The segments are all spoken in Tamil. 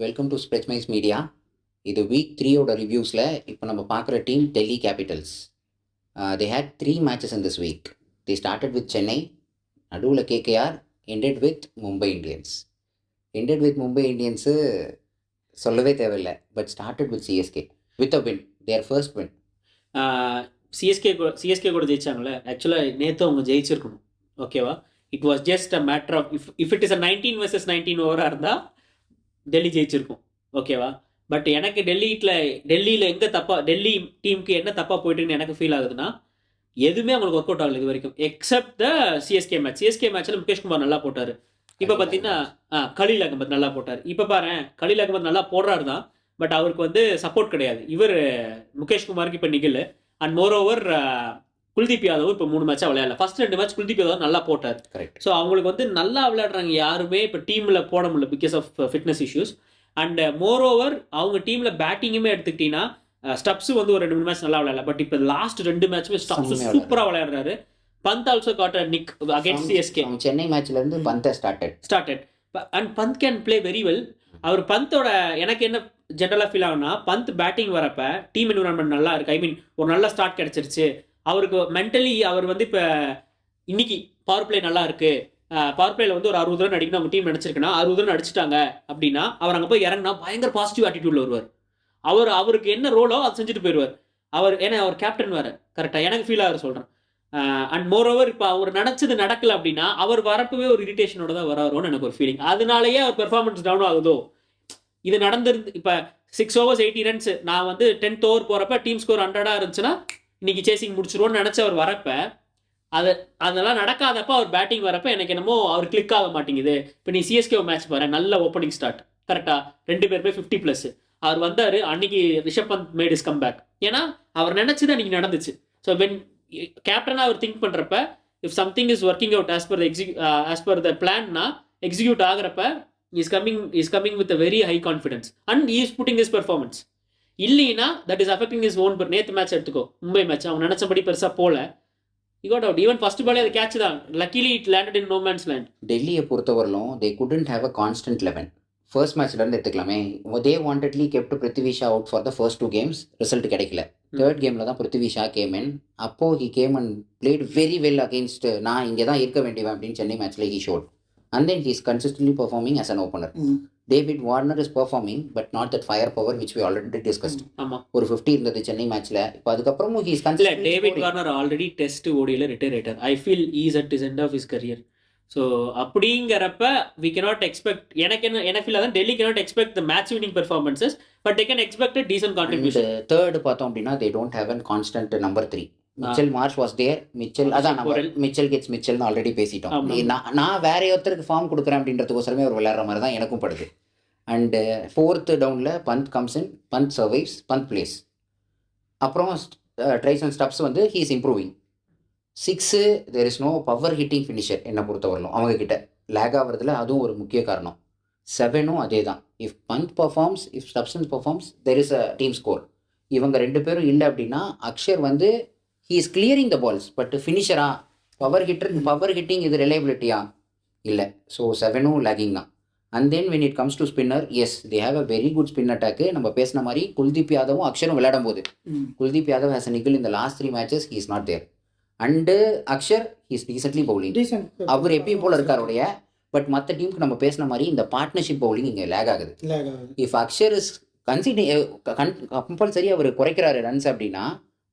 Welcome to Spreadmise media. இது வீக் 3யோட ரிவ்யூஸில் இப்போ நம்ம பார்க்குற team Delhi Capitals. They had 3 matches in this week. They started with Chennai, நடுவில் KKR, ended with Mumbai Indians. Ended with Mumbai Indians சொல்லவே தேவையில்லை, but started with CSK with a win, their first win. CSK கூட ஜெயிச்சாங்களே, ஆக்சுவலாக நேற்று அவங்க ஜெயிச்சிருக்கணும். ஓகேவா? It was just a matter of if it is a 19 vs 19 ஓவராக இருந்தால் டெல்லி ஜெயிச்சிருக்கும். ஓகேவா? பட் எனக்கு டெல்லியில் எங்கே டெல்லி டீமுக்கு என்ன தப்பாக போயிட்டுன்னு எனக்கு ஃபீல் ஆகுதுன்னா, எதுவுமே அவங்களுக்கு ஒர்க் அவுட் ஆகல இது வரைக்கும், except the CSK match. CSK மேட்ச்சில் முகேஷ் குமார் நல்லா போட்டார். இப்போ பார்த்தீங்கன்னா கலீல் அகமத் நல்லா போட்டார். இப்போ பாரு, கலீல் அகமத் நல்லா போடுறாரு தான், பட் அவருக்கு வந்து சப்போர்ட் கிடையாது. இவர் முகேஷ் குமாருக்கு இப்போ நிகழ். And more over Kuldeep Yadav இப்போ 3 மேட்சாக விளையாடல. ஃபர்ஸ்ட் 2 மேட்ச் குல்தீப் யாதவ் நல்லா போட்டார். ஸோ அவங்களுக்கு வந்து நல்லா விளையாடுறாங்க, யாருமே இப்போ டீமில் போட முடியல because of fitness issues. And moreover அவங்க டீமில் பேட்டிங்குமே எடுத்துக்கிட்டீங்கன்னா ஸ்டப்ஸ் வந்து ஒரு 2-3 மேட்ச் நல்லா விளையாடல. பட் இப்போ லாஸ்ட் 2 மேட்ச்சுமே ஸ்டப்ஸ் சூப்பராக விளையாடுறாரு. Pant also got a nick against CSK. Chennai மேட்ச்லேருந்து Pant started and Pant can play very well. அவர் பந்தோட எனக்கு என்ன ஜென்ரலாக ஃபீல் ஆகுனா, பந்த் பேட்டிங் வரப்ப டீம் என்விரான்மெண்ட் நல்லா இருக்கு. ஐ மீன் ஒரு நல்ல ஸ்டார்ட் கிடைச்சிருச்சு அவருக்கு மென்டலி. அவர் வந்து இப்போ இன்னைக்கு பவர் பிளே நல்லா இருக்கு, பவர் பிளேல வந்து ஒரு 60 ரன் அடிக்கணும் அவங்க டீம் நினச்சிருக்குன்னா 60 ரன் அடிச்சிட்டாங்க அப்படின்னா அவர் அங்கே போய் இறங்கினா பயங்கர பாசிட்டிவ் ஆட்டிடியூட்ல வருவார். அவருக்கு என்ன ரோலோ அதை செஞ்சுட்டு போயிடுவார் அவர். ஏன்னா அவர் கேப்டன் வேறு, கரெக்டாக எனக்கு ஃபீல் ஆகிற சொல்கிறேன். அண்ட் மோர் ஓவர் இப்போ அவர் நினச்சது நடக்கல அப்படின்னா அவர் வரப்பவே ஒரு இரிட்டேஷனோட தான் வராரோன்னு எனக்கு ஒரு ஃபீலிங். அதனாலேயே அவர் பெர்ஃபார்மன்ஸ் டவுன் ஆகுதோ. இது நடந்திருந்து இப்போ 6 overs 80 runs, நான் வந்து 10th over போகிறப்ப டீம் ஸ்கோர் 100 இருந்துச்சுன்னா இன்னைக்கு சேசிங் முடிச்சிருவோன்னு நினச்ச அவர் வரப்ப அதெல்லாம் நடக்காதப்ப அவர் பேட்டிங் வரப்ப எனக்கு என்னமோ அவர் கிளிக் ஆக மாட்டேங்குது. இப்போ நீ சிஎஸ்கே மேட்ச் பாரு, நல்ல ஓப்பனிங் ஸ்டார்ட், கரெக்டாக 2 பேருமே 50+ அவர் வந்தார். அன்னைக்கு Rishabh Pant made his come back. ஏன்னா அவர் நினச்சது அன்னைக்கு நடந்துச்சு. ஸோ வென் கேப்டனாக அவர் திங்க் பண்ணுறப்ப if something is working out as per the பிளான்னா எக்ஸிக்யூட் ஆகிறப்ப is coming with a very high confidence and is putting his performance. இல்லைன்னா that is affecting his own. நேற்று மேட்ச் எடுத்துக்கோ, மும்பை மேட்ச் அவங்க நினச்சபடி பெருசாக போல. You got out. Even first பாலே அது கேட்ச் தான். Luckily it landed in no man's land. டெல்லியை பொறுத்தவரையிலும் they couldn't have a constant 11. First மேட்ச்லேருந்து எடுத்துக்கலாமே, they wantedly kept Prithvi Shaw out for the first 2 games. Result கிடைக்கல. தேர்ட் கேமில் தான் பிருத்திவி ஷா கேம் இன். அப்போது he came and played very well against நான் இங்கே தான் இருக்க வேண்டியவன் அப்படின்னு சென்னை மேட்ச்சில் he showed. And then he is consistently performing as an opener. David Warner is performing, but not that firepower which we already discussed. ஒரு 50 இருந்தது சென்னை மேட்ச்ல. இப்போ அதுக்கப்புறமும் he is consistently. David Warner already test ஓடியில் ரிட்டையர் ஆயிட்டார். I feel he is at his end of his career. So அப்படிங்கிறப்ப we cannot expect, எனக்கு ஃபீல் அதான் Delhi cannot expect the match winning performances, but they can expect a decent contribution. Third பார்த்தோம் அப்படின்னா they don't have a constant number 3. Mitchell Marsh was there. Mitchell gets மிச்சல்னு ஆல்ரெடி பேசிட்டோம். நான் வேற ஒருத்தருக்கு ஃபார்ம் கொடுக்குறேன் அப்படின்றதுக்கோசரமே ஒரு விளையாடுற மாதிரி தான் எனக்கும் படுது. அண்டு 4th டவுனில் Pant comes in, Pant survives, Pant plays. அப்புறம் ட்ரைஸ் அண்ட் ஸ்டப்ஸ் வந்து he is improving. 6 there is no power hitting finisher என்னை பொறுத்தவரையிலும். அவங்கக்கிட்ட லேக் ஆகிறதுல அதுவும் ஒரு முக்கிய காரணம். 7 அதே தான். If Pant performs, if Stubbs performs, there is a team score. இவங்க 2 பேரும் இல்லை அப்படின்னா அக்ஷர் வந்து he is clearing the balls, but finisher power hitting இது reliability இல்லை. ஸோ 7 லேகிங் தான். And then when it comes to spinner, yes they have a very good spin attack. நம்ம பேசின மாதிரி குல்தீப் யாதவும் அக்ஷரும் விளையாடும் போது Kuldeep Yadav has a niggle in the last 3 matches. he is not there. And Axar he is decently bowling. அவர் எப்பயும் போல இருக்காருடைய. பட் மற்ற டீமுக்கு நம்ம பேசின மாதிரி இந்த பார்ட்னர்ஷிப் பவுலிங் இங்கே லேக் ஆகுது. இஃப் அக்ஷர் இஸ் கம்பல்சரி அவர் குறைக்கிறாரு ரன்ஸ் அப்படின்னா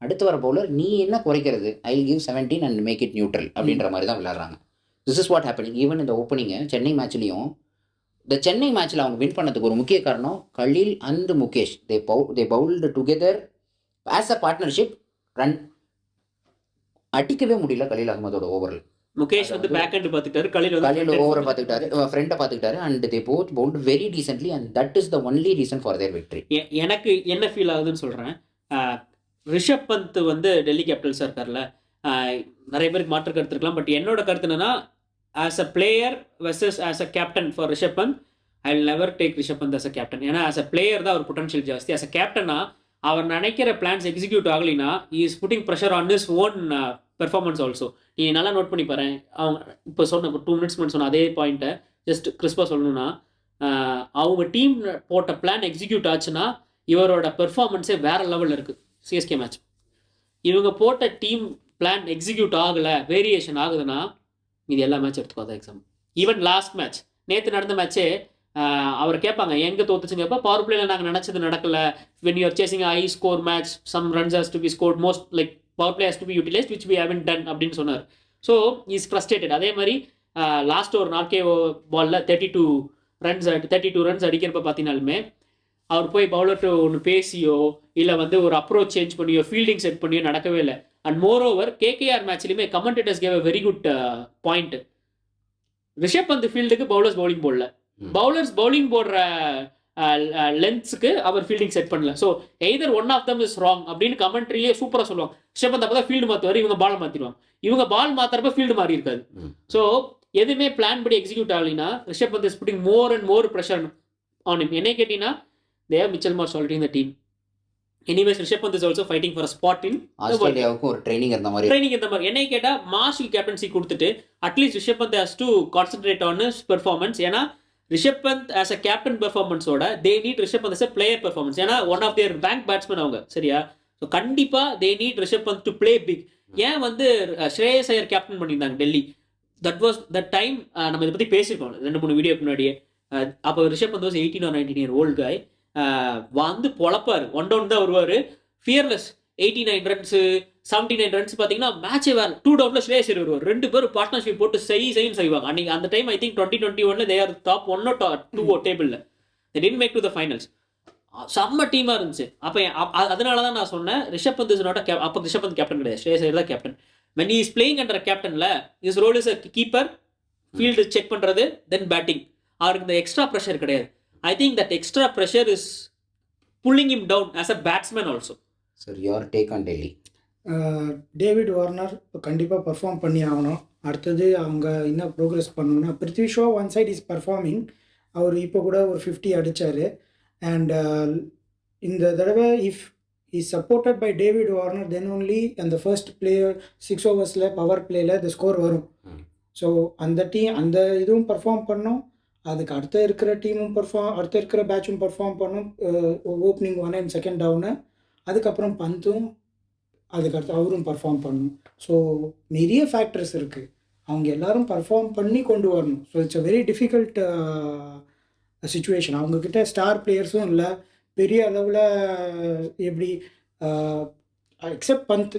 அடுத்து வர பவுலர் நீ என்ன குறைக்கிறது, I give 17 and make it neutral அப்படின்ற மாதிரி தான் விளையாடுறாங்க. This is what happening. Even இந்த ஓப்பனிங்கு சென்னை மேட்ச்லேயும் இந்த சென்னை மேட்ச்சில் அவங்க வின் பண்ணதுக்கு ஒரு முக்கிய காரணம் Khaleel and Mukesh. They bowled together as a partnership. Run அடிக்கவே முடியல கலீல் அகமதோட ஓவரில். முகேஷ் வந்து பேக் ஹேண்ட் பார்த்துக்கிட்டாரு, கலீல் ஓவரை பார்த்துக்கிட்டாரு, ஃப்ரண்ட்டை பார்த்துக்கிட்டாரு. And they both bowled very decently and that is the only reason for their victory. எனக்கு என்ன ஃபீல் ஆகுதுன்னு சொல்கிறேன். ரிஷப் பந்த் வந்து டெல்லி கேபிட்டல்ஸாக இருக்கார்ல, நிறைய பேருக்கு மாற்று கருத்து இருக்கலாம். பட் என்னோட கருத்து என்னன்னா, as a player versus as a captain for Rishabh Pant, I will never take Rishabh Pant as a captain. ஏன்னா ஆஸ் அ பிளேயர் தான் அவர் பொட்டன்ஷியல் ஜாஸ்தி. ஆஸ் அ கேப்டனா அவர் நினைக்கிற பிளான்ஸ் எக்ஸிக்யூட் ஆகலைன்னா is putting pressure on his own performance also. நீ நல்லா நோட் பண்ணி பாரு, அவங்க இப்போ சொன்ன 2 minutes முன்னாடி சொன்ன அதே பாயிண்ட்டை ஜஸ்ட் கிறிஸ்பாக சொல்லணும்னா, அவங்க டீம் போட்ட பிளான் எக்ஸிக்யூட் ஆச்சுன்னா இவரோட பெர்ஃபார்மன்ஸே வேற லெவலில் இருக்குது சிஎஸ்கே மேட்ச். இவங்க போட்ட டீம் பிளான் எக்ஸிக்யூட் ஆகலை, வேரியேஷன் ஆகுதுன்னா இது எல்லா மேட்ச் எடுத்துக்கோ எக்ஸாம். ஈவன் லாஸ்ட் மேட்ச் நேற்று நடந்த மேட்ச்சே அவர் கேட்பாங்க எங்கே தோத்துச்சுங்க, அப்போ பவர் பிளேயில் நாங்கள் நினச்சது நடக்கலை. When you are chasing high score match some runs has to be scored most like power play has to be utilised which we haven't done அப்படின்னு சொன்னார். So is frustrated. அதே மாதிரி லாஸ்ட் ஒரு நார்கே பாலில் 32 ரன்ஸ் அடிக்கிறப்ப பார்த்தீங்கனாலுமே அவர் போய் பவுலர்ட்டு ஒன்று பேசியோ இல்லை வந்து ஒரு அப்ரோச் சேஞ்ச் பண்ணியோ ஃபீல்டிங் செட் பண்ணியோ நடக்கவே இல்லை. அண்ட் மோர் ஓவர் கேகேஆர் மேட்ச்லையுமே commentators gave a very good point. Rishabh Pant ஃபீல்டுக்கு பவுலர்ஸ் பவுலிங் போடல, பவுலர்ஸ் பவுலிங் போடுற லென்த்ஸுக்கு அவர் ஃபீல்டிங் செட் பண்ணல. So either one of them is wrong அப்படின்னு கமெண்ட்ரிலேயே சூப்பராக சொல்லுவாங்க. ரிஷப் பந்த் அப்போ தான் ஃபீல்டு மாற்றுவார், இவங்க பால் மாற்றிடுவாங்க. இவங்க பால் மாற்றுறப்ப ஃபீல்டு மாறி இருக்காது. ஸோ எதுவுமே பிளான் படி எக்ஸிக்யூட் ஆகலைன்னா Rishabh Pant is putting more and more pressure on him. என்ன கேட்டீங்கன்னா they have Mitchell Marsh already in the team. Anyways, Rishabh Pant is also fighting for a spot in ஆஸ்திரேலியாவுக்கு ஒரு ட்ரைனிங் இருந்த மாதிரி. என்னை கேட்டால் மார்ஷுக்கு கேப்டன்சி கொடுத்துட்டு at least Rishabh Pant has to concentrate on his performance. ஏன்னா Rishabh Pant as a captain பெர்ஃபார்மன்ஸோட they need Rishabh Pant as a player performance. ஏன்னா one of their bank batsman அவங்க, சரியா? ஸோ கண்டிப்பாக they need Rishabh Pant to play big. ஏன் வந்து ஸ்ரேயஸ் ஐயர் கேப்டன் பண்ணியிருந்தாங்க Delhi, that was the time. நம்ம இதை பற்றி பேசியிருக்கோம் 2-3 வீடியோக்கு முன்னாடியே. அப்போ Rishabh Pant was 18 or 19 year old guy. வந்து பொழப்பாரு, 1 down தான் வருவார், ஃபியர்லெஸ். 89 ரன்ஸு 79 ரன்ஸ் பார்த்தீங்கன்னா மேட்சே வேறு. 2 downல ஸ்ரேயஸ் ஐயர் வருவார். 2 பேரும் பார்ட்னர்ஷிப் போட்டு செய்யுன்னு செய்வாங்க. அன்னைக்கு அந்த time I think 2021 they are top 1 or 2 டேபிளில். They did make to the finals. செம்ம டீமாக இருந்துச்சு. அப்போ அதனால தான் நான் சொன்னேன் Rishabh Pant is not a அப்போ ரிஷப் பந்த் கேப்டன் கிடையாது, ஸ்ரேயஸ் ஐயர் தான் captain. when he is playing under a captainல his role is a keeper, field check பண்ணுறது, தென் பேட்டிங். அவருக்கு இந்த எக்ஸ்ட்ரா ப்ரெஷர் கிடையாது. I think that extra pressure is pulling him down as a batsman also. Sir, your take on Delhi? David Warner கண்டிப்பாக பர்ஃபார்ம் பண்ணி ஆகணும். அடுத்தது அவங்க என்ன ப்ரோக்ரஸ் பண்ணணும்னா Prithvi Shaw one side is performing. அவர் இப்போ கூட ஒரு 50 அடித்தார். அண்ட் இந்த தடவை if is supported by David Warner then only அந்த ஃபர்ஸ்ட் பிளேயர் 6 ஓவர்ஸில் பவர் பிளேயில் இந்த ஸ்கோர் வரும். ஸோ அந்த இதுவும் பர்ஃபார்ம் பண்ணோம். அதுக்கு அடுத்த இருக்கிற டீமும் அடுத்த இருக்கிற பேட்சும் பர்ஃபார்ம் பண்ணும். ஓப்பனிங் 1 and 2 டவுனு, அதுக்கப்புறம் பந்தும் அதுக்கடுத்து அவரும் பர்ஃபார்ம் பண்ணணும். ஸோ நிறைய ஃபேக்டர்ஸ் இருக்குது, அவங்க எல்லாரும் பர்ஃபார்ம் பண்ணி கொண்டு வரணும். So it's a very difficult situation. அவங்கக்கிட்ட ஸ்டார் பிளேயர்ஸும் இல்லை பெரிய அளவில். எப்படி எக்ஸப்ட் பந்த்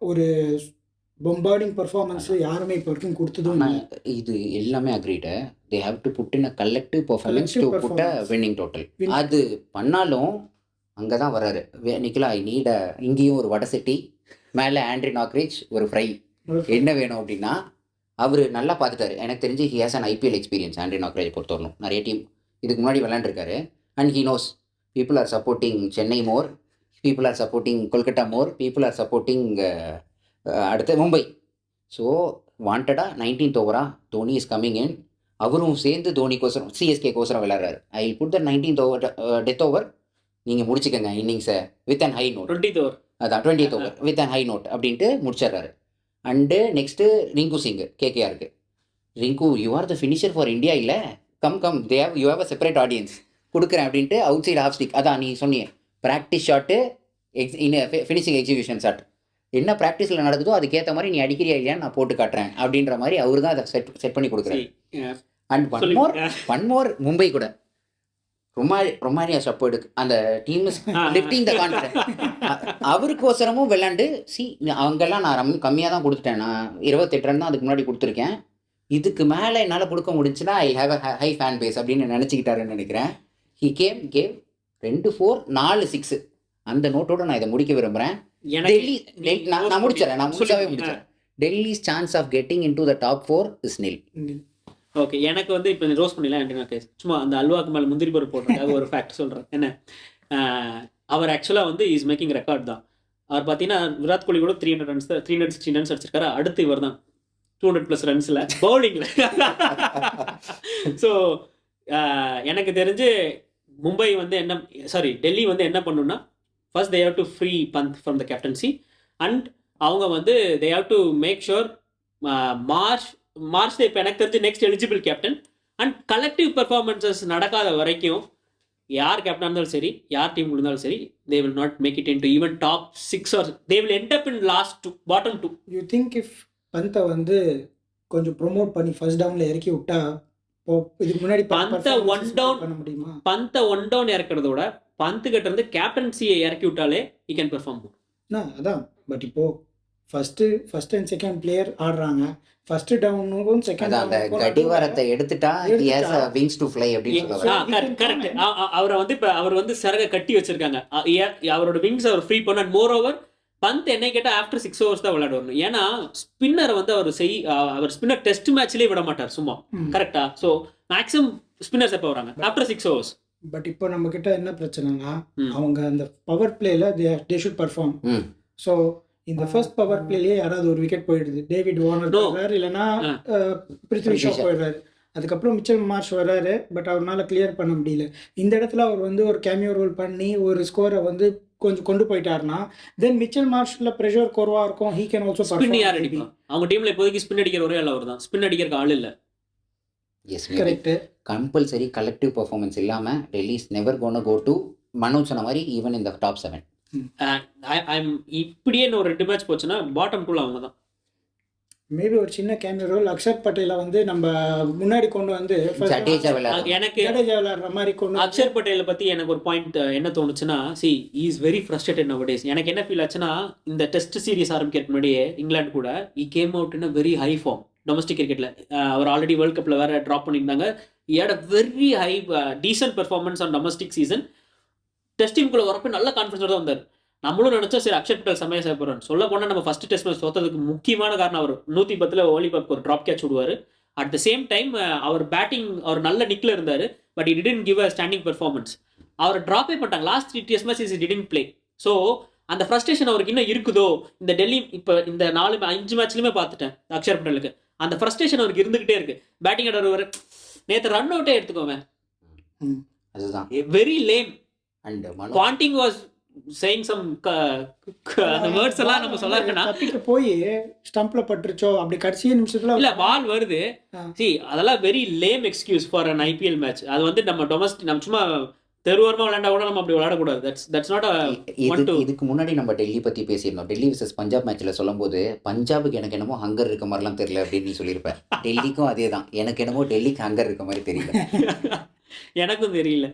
ஒரு பொம்பார்டிங் பர்ஃபார்மன்ஸ் யாருமே இப்போ வரைக்கும் கொடுத்ததும் இல்லை. இது எல்லாமே agreed. They have to put in a collective performance to put a winning total. அது பண்ணாலும் அங்கே தான் வராரு நிக்கிலா. ஐ நீட இங்கேயும் ஒரு வடை சட்டி, மேலே ஆண்ட்ரி நாக்ரிச் ஒரு ஃப்ரை. என்ன வேணும் அப்படின்னா அவர் நல்லா பார்த்துட்டாரு. எனக்கு தெரிஞ்சு he has an IPL experience. ஆண்ட்ரி நாக்ரிச் பொறுத்தவரைக்கும் நிறைய டீம் இதுக்கு முன்னாடி விளையாண்டுருக்காரு. And he knows people are supporting Chennai more, people are supporting Kolkata more, people are supporting அடுத்து மும்பை. ஸோ வாண்டடாக 19th ஓவராக தோனி இஸ் கம்மிங் இன். அவரும் சேர்ந்து தோனிக்கோசரம் சிஎஸ்கேக்கோசரம் விளையாடுறாரு. I will put the 19th over death over, நீங்கள் முடிச்சுக்கங்க இன்னிங்ஸை with and high note. 20th over அதான் 20th over with and high note அப்படின்ட்டு முடிச்சிடுறாரு. அண்டு நெக்ஸ்ட்டு ரிங்கு சிங் கேகேஆருக்கு. Rinku you are the finisher for India, இல்லை come you have a separate audience கொடுக்குறேன் அப்படின்ட்டு அவுட் சைட் ஆஃப் ஸ்டிக். அதான் நீ சொன்னீங்க practice shot finishing exhibition shot. என்ன ப்ராக்டிஸில் நடக்குதோ அதுக்கேற்ற மாதிரி நீ அடிக்கிறியா இல்லையா நான் போட்டு காட்டுறேன் அப்படின்ற மாதிரி அவரு தான் அதை செட் பண்ணி கொடுக்குறேன். அண்ட் ஒன் மோர் மும்பை கூட ரொமானியா சப்போர்ட் அந்த டீம் லிஃப்டிங் த கான்ஃபிடன்ஸ். அவருக்கோசரமும் விளாண்டு அவங்கெல்லாம் நான் கம்மியாக தான் கொடுத்துட்டேன், நான் 28 ரன் தான் அதுக்கு முன்னாடி கொடுத்துருக்கேன், இதுக்கு மேலே என்னால் கொடுக்க முடிஞ்சுன்னா I have a high fan base அப்படின்னு நினச்சிக்கிட்டாருன்னு நினைக்கிறேன். ஹி கேவ் 2 4 4 6 அந்த நோட்டோட நான் இதை முடிக்க விரும்புகிறேன். டெல்லி நான் முடிச்சிடறேன். Delhi's chance of getting in to the top 4 is nil. Okay, எனக்கு வந்து இப்போ ரோஸ் பண்ணிடலாம். சும்மா அந்த அல்வாக்கு மேலே முந்திரி பருப்பு போடுறதுக்காக ஒரு ஃபேக்ட் சொல்கிறேன். என்ன, அவர் ஆக்சுவலாக வந்து இஸ் மேக்கிங் ரெக்கார்ட் தான். அவர் பார்த்தீங்கன்னா விராட் கோலி கூட 360 ரன்ஸ் அடிச்சிருக்காரு. அடுத்து இவர் தான் 200+ ரன்ஸில் பவுலிங்கில். ஸோ எனக்கு தெரிஞ்சு மும்பை வந்து டெல்லி வந்து என்ன பண்ணுன்னா, first they have to free Pant from the captaincy and அவங்க வந்து they have to make sure Marsh இப்போ எனக்கு தெரிஞ்சு next eligible captain. And collective performances நடக்காத வரைக்கும் யார் கேப்டனாக இருந்தாலும் சரி, யார் டீம் இருந்தாலும் சரி, they will not make it into even top 6 or they will end up in last 2 bottom 2. You think if பந்தை வந்து கொஞ்சம் ப்ரொமோட் பண்ணி ஃபர்ஸ்ட் டவுன்ல இறக்கி விட்டா இதுக்கு முன்னாடி பந்தை ஒன் டவுன் பண்ண முடியுமா? பந்தை ஒன் டவுன் இறக்கிறத விட பந்து கிட்ட இருந்து கேப்டன்சியை இறக்கி விட்டாலே யூ கேன் பெர்ஃபார்ம். அதான். பட் இப்போ ஃபர்ஸ்ட் அண்ட் செகண்ட் பிளேயர் ஆடுறாங்க. ஃபர்ஸ்ட் டவுனுக்கும் செகண்ட் அந்த கடிவாரத்தை எடுத்துட்டா he has a wings to fly அப்படின்னு சொல்லுவாங்க. கரெக்ட். அவரை வந்து இப்ப அவர் வந்து சரக கட்டி வச்சிருக்காங்க. அவரோட விங்ஸ் அவர் ஃப்ரீ பண்ண. மோர் ஓவர் பந்த் என்ன கேட்டா ஆஃப்டர் 6 ஓவர்ஸ் தான் விளையாடணும். ஏன்னா ஸ்பின்னர் வந்து அவர் ஸ்பின்னர் டெஸ்ட் மேட்ச்லயே விட மாட்டார் சும்மா. கரெக்டா? ஸோ மேக்ஸிமம் ஸ்பின்னர்ஸ் எப்போ வராங்க ஆஃப்டர் 6 ஓவர்ஸ். பட் இப்போ நம்ம கிட்ட என்ன பிரச்சனைனா அவங்க அந்த பவர் பிளேல தே ஷுட் பர்ஃபார்ம். ஸோ இந்த ஃபர்ஸ்ட் பவர் பிளேலயே யாராவது ஒரு விக்கெட் போயிடுது. டேவிட் வார்னர் போயிடுறாரு, இல்லைன்னா பிருத்வி ஷா போயிடுறாரு. அதுக்கப்புறம் மிச்சல் மார்ஷ் வர்றாரு, பட் அவரால் கிளியர் பண்ண முடியல. இந்த இடத்துல அவர் வந்து ஒரு கேமியோ ரோல் பண்ணி ஒரு ஸ்கோரை வந்து கொஞ்சம் கொண்டு போயிட்டாருன்னா தென் மிச்சல் மார்ஷ்ல ப்ரெஷர் குறவா இருக்கும். He can also spin. யார் அடிப்பா? அவங்க டீம்ல இப்போதைக்கு ஸ்பின் அடிக்கிற ஒரே ஆள் அவர் தான். ஸ்பின் அடிக்கிறதுக்கு ஆள் இல்ல. Yes, correct. Compulsory collective performance இல்லாம Delhi is never gonna go to Manoj சொன்ன மாதிரி ஈவன் இந்த டாப் 7. இப்படியே ஒரு 2 மேட்ச் போச்சுன்னா பாட்டம் 2 அவங்க தான். மேபி ஒரு சின்ன கேமியோ ரோல் அக்ஷர் பட்டேலை வந்து நம்ம முன்னாடி கொண்டு வந்து ஜடேஜா விளையாடுறாங்க. எனக்கு ஜடேஜா விளையாடுற மாதிரி கொண்டு அக்ஷர் பட்டேலை பத்தி எனக்கு ஒரு பாயிண்ட் என்ன தோணுச்சுன்னா, he is very frustrated nowadays. எனக்கு என்ன ஃபீல் ஆச்சுன்னா, இந்த டெஸ்ட் சீரிஸ் ஆரம்பிக்கிறதுக்கு முன்னாடியே இங்கிலாந்து கூட he came out in a very high form domestic கிரிக்கெட்ல. அவர் ஆல்ரெடி வேர்ல்ட் கப்ல வேற ட்ராப் பண்ணியிருந்தாங்க. he had a very high decent performance on domestic season. Test டீமுக்குள்ள வரப்போ நல்ல கான்ஃபிடன்ஸோட தான் வந்தார். நம்மளும் நினைச்சோம் சரி அக்ஷர் பட்டேல் செம்மையா செய்ய போறாரு. சொல்ல போனால் நம்ம ஃபர்ஸ்ட் டெஸ்ட் மேட்ச் தோத்ததுக்கு முக்கியமான காரணம் அவர் 110 ஓலிபாக்கு ஒரு ட்ராப் கேட்ச் விடுவார். அட் த சேம் டைம் அவர் பேட்டிங் அவர் நல்ல நிக்ல இருந்தார். But he didn't give a standing performance. அவர் ட்ராப்பே பண்ணிட்டாங்க last 3 test match. he didn't play. So அந்த ஃப்ரஸ்ட்ரேஷன் அவருக்கு இன்னும் இருக்குதோ இந்த டெல்லி இப்போ இந்த 4-5 மேட்ச்லையுமே பார்த்துட்டேன் அக்ஷர் பட்டேலுக்கு அந்த ஃப்ரஸ்ட்ரேஷன் அவருக்கு இருந்துகிட்டே இருக்கு. பேட்டிங் ஆடுறவர் நேற்று ரன் அவுட்டே எடுத்துக்கோங்க. அதுதான் very lame. And Ponting was saying some அந்த வேர்ட்ஸ் எல்லாம் நம்ம சொல்லறேன்னா தப்பிட்டு போய் ஸ்டம்ப்ல பட்டுருச்சோ அப்படி கடைசி நிமிஷத்துல இல்ல பால் வருது. அதெல்லாம் very லேம் excuse for an IPL match. அது வந்து நம்ம டொமஸ்டிக் நம்ம சும்மா தெருவோரமா விளையாண்டா கூட நம்ம அப்படி விளையாடக்கூடாது. தட்ஸ் நாட் இதுக்கு முன்னாடி நம்ம டெல்லி பத்தி பேசியிருந்தோம். டெல்லி விசஸ் பஞ்சாப் மேட்ச்ல சொல்லும்போது பஞ்சாபுக்கு எனக்கு என்னமோ ஹங்கர் இருக்க மாதிரிலாம் தெரியல அப்படின்னு நீ சொல்லியிருப்பேன். டெல்லிக்கும் அதே தான். எனக்கு என்னமோ டெல்லிக்கு ஹங்கர் இருக்க மாதிரி தெரியல. எனக்கும் தெரியல.